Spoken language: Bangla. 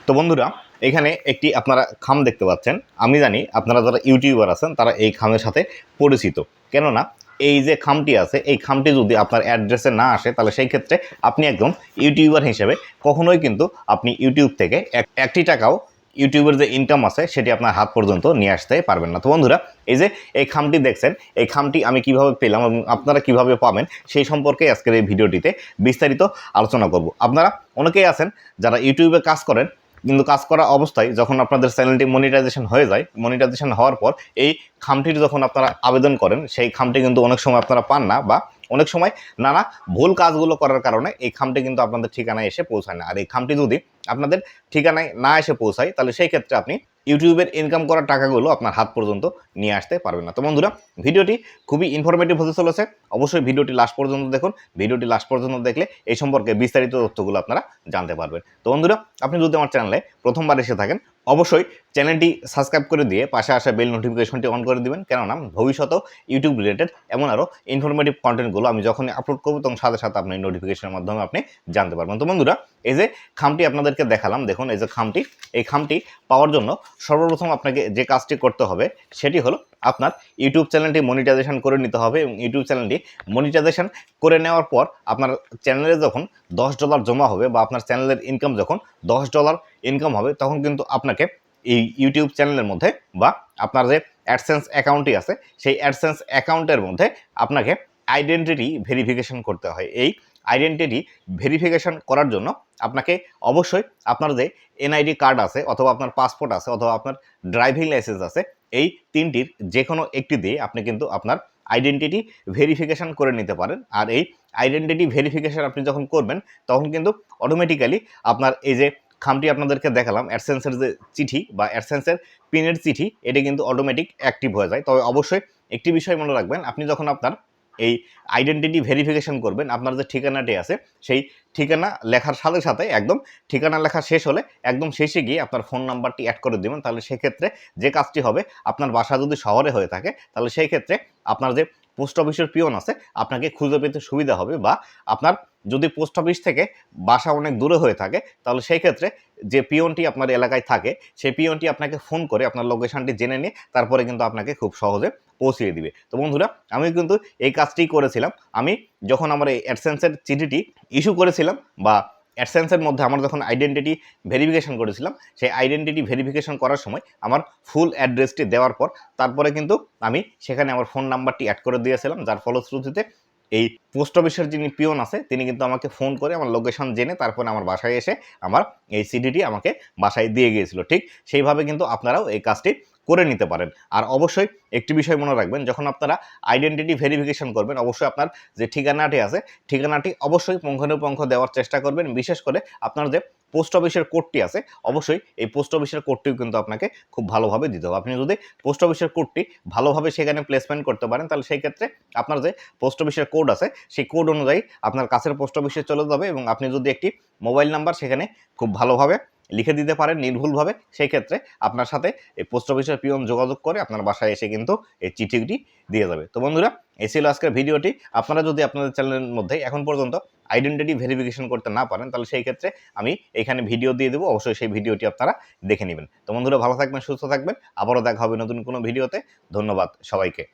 তো বন্ধুরা, এখানে একটি আপনারা খাম দেখতে পাচ্ছেন। আমি জানি আপনারা যারা ইউটিউবার আছেন তারা এই খামের সাথে পরিচিত। কেননা এই যে খামটি আছে, এই খামটি যদি আপনার অ্যাড্রেসে না আসে তাহলে সেই ক্ষেত্রে আপনি একদম ইউটিউবার হিসেবে কখনোই কিন্তু আপনি ইউটিউব থেকে একটি টাকাও ইউটিউবের যে ইনকাম আছে সেটি আপনার হাত পর্যন্ত নিয়ে আসতে পারবেন না। তো বন্ধুরা, এই যে এই খামটি দেখছেন, এই খামটি আমি কিভাবে পেলাম এবং আপনারা কিভাবে পাবেন সেই সম্পর্কে আজকের এই ভিডিওটিতে বিস্তারিত আলোচনা করব। আপনারা অনেকেই আছেন যারা ইউটিউবে কাজ করেন, কিন্তু কাজ করা অবস্থায় যখন আপনাদের চ্যানেলটি মনিটাইজেশন হয়ে যায়, মনিটাইজেশন হওয়ার পর এই খামটির যখন আপনারা আবেদন করেন সেই খামটি কিন্তু অনেক সময় আপনারা পান না, বা অনেক সময় নানা ভুল কাজগুলো করার কারণে এই খামটি কিন্তু আপনাদের ঠিকানায় এসে পৌঁছায় না। আর এই খামটি যদি আপনাদের ঠিকানায় না এসে পৌঁছায় তাহলে সেই ক্ষেত্রে আপনি ইউটিউবের ইনকাম করার টাকাগুলো আপনার হাত পর্যন্ত নিয়ে আসতে পারবেন না। তো বন্ধুরা, ভিডিওটি খুবই ইনফরমেটিভ হতে চলেছে। অবশ্যই ভিডিওটি লাস্ট পর্যন্ত দেখুন। ভিডিওটি লাস্ট পর্যন্ত দেখলে এই সম্পর্কে বিস্তারিত তথ্যগুলো আপনারা জানতে পারবেন। তো বন্ধুরা, আপনি যদি আমার চ্যানেলে প্রথমবার এসে থাকেন অবশ্যই চ্যানেলটি সাবস্ক্রাইব করে দিয়ে পাশে আসা বেল নোটিফিকেশনটি অন করে দিবেন, কেননা ভবিষ্যতেও ইউটিউব রিলেটেড এমন আরও ইনফরমেটিভ কন্টেন্টগুলো আমি যখনই আপলোড করবো তখন সাথে সাথে আপনি নোটিফিকেশনের মাধ্যমে আপনি জানতে পারবেন। তো বন্ধুরা, এই যে খামটি আপনাদেরকে দেখালাম, দেখুন এই যে খামটি, এই খামটি পাওয়ার জন্য সর্বপ্রথম আপনাকে যে কাজটি করতে হবে সেটি হলো আপনার ইউটিউব চ্যানেলটি মনিটাইজেশন করে নিতে হবে। এবং ইউটিউব চ্যানেলটি মনিটাইজেশন করে নেওয়ার পর আপনার চ্যানেলে যখন $10 জমা হবে বা আপনার চ্যানেলের ইনকাম যখন $10 ইনকাম হবে, তখন কিন্তু আপনাকে এই ইউটিউব চ্যানেলের মধ্যে বা আপনার যে অ্যাডসেন্স অ্যাকাউন্টটি আছে সেই অ্যাডসেন্স অ্যাকাউন্টের মধ্যে আপনাকে আইডেন্টিটি ভেরিফিকেশন করতে হয়। এই আইডেন্টিটি ভেরিফিকেশন করার জন্য আপনাকে অবশ্যই আপনার যে এনআইডি কার্ড আছে, অথবা আপনার পাসপোর্ট আছে, অথবা আপনার ড্রাইভিং লাইসেন্স আছে, এই তিনটির যে কোনো একটি দিয়ে আপনি কিন্তু আপনার আইডেন্টিটি ভেরিফিকেশন করে নিতে পারেন। আর এই আইডেন্টিটি ভেরিফিকেশন আপনি যখন করবেন তখন কিন্তু অটোমেটিক্যালি আপনার এই যে খামটি আপনাদেরকে দেখালাম, অ্যাডসেন্সের যে চিঠি বা অ্যাডসেন্সের পিনের চিঠি, এটা কিন্তু অটোমেটিক অ্যাক্টিভ হয়ে যায়। তবে অবশ্যই একটি বিষয় মনে রাখবেন, আপনি যখন আপনার এই আইডেন্টিটি ভেরিফিকেশন করবেন, আপনার যে ঠিকানাটি আছে সেই ঠিকানা লেখার সাথে সাথে একদম ঠিকানা লেখা শেষ হলে একদম শেষে গিয়ে আপনার ফোন নাম্বারটি অ্যাড করে দেবেন। তাহলে সেক্ষেত্রে যে কাজটি হবে, আপনার বাসা যদি শহরে হয়ে থাকে তাহলে সেই ক্ষেত্রে আপনার যে পোস্ট অফিসের পিয়ন আছে আপনাকে খুঁজে পেতে সুবিধা হবে। বা আপনার যদি পোস্ট অফিস থেকে বাসা অনেক দূরে হয়ে থাকে তাহলে সেই ক্ষেত্রে যে পিয়নটি আপনার এলাকায় থাকে সেই পিয়নটি আপনাকে ফোন করে আপনার লোকেশনটি জেনে নিয়ে তারপরে কিন্তু আপনাকে খুব সহজে পৌঁছিয়ে দিবে। তো বন্ধুরা, আমি কিন্তু এই কাজটি করেছিলাম। আমি যখন আমার এই অ্যাডসেন্সের চিঠিটি ইস্যু করেছিলাম বা অ্যাডসেন্সের মধ্যে আমার যখন আইডেন্টিটি ভেরিফিকেশন করেছিলাম, সেই আইডেন্টিটি ভেরিফিকেশন করার সময় আমার ফুল অ্যাড্রেসটি দেওয়ার পর তারপরে কিন্তু আমি সেখানে আমার ফোন নাম্বারটি অ্যাড করে দিয়েছিলাম, যার ফলশ্রুতিতে এই পোস্ট অফিসের যিনি পিয়ন আছে তিনি কিন্তু আমাকে ফোন করে আমার লোকেশন জেনে তারপরে আমার বাসায় এসে আমার এই সিডিটি আমাকে বাসায় দিয়ে গিয়েছিল। ঠিক সেইভাবে কিন্তু আপনারাও এই কাজটি করে নিতে পারেন। আর অবশ্যই একটি বিষয় মনে রাখবেন, যখন আপনারা আইডেন্টিটি ভেরিফিকেশন করবেন অবশ্যই আপনার যে ঠিকানাটি আছে ঠিকানাটি অবশ্যই পুঙ্খানুপুঙ্খ দেওয়ার চেষ্টা করবেন। বিশেষ করে আপনার যে পোস্ট অফিসের কোডটি আছে, অবশ্যই এই পোস্ট অফিসের কোডটিও কিন্তু আপনাকে খুব ভালোভাবে দিতে হবে। আপনি যদি পোস্ট অফিসের কোডটি ভালোভাবে সেখানে প্লেসমেন্ট করতে পারেন তাহলে সেই ক্ষেত্রে আপনার যে পোস্ট অফিসের কোড আছে সেই কোড অনুযায়ী আপনার কাছের পোস্ট অফিসে চলে যাবে। এবং আপনি যদি একটি মোবাইল নাম্বার সেখানে খুব ভালোভাবে লিখে দিতে পারেন নির্ভুলভাবে, সেই ক্ষেত্রে আপনার সাথে এই পোস্ট অফিসের পিয়ন যোগাযোগ করে আপনার বাসায় এসে কিন্তু এই চিঠিটি দিয়ে যাবে। তো বন্ধুরা, এই ছিল আজকের ভিডিওটি। আপনারা যদি আপনাদের চ্যানেলের মধ্যে এখন পর্যন্ত আইডেন্টিটি ভেরিফিকেশন করতে না পারেন তাহলে সেই ক্ষেত্রে আমি এখানে ভিডিও দিয়ে দেবো, অবশ্যই সেই ভিডিওটি আপনারা দেখে নেবেন। তো বন্ধুরা, ভালো থাকবেন, সুস্থ থাকবেন, আবারও দেখা হবে নতুন কোনো ভিডিওতে। ধন্যবাদ সবাইকে।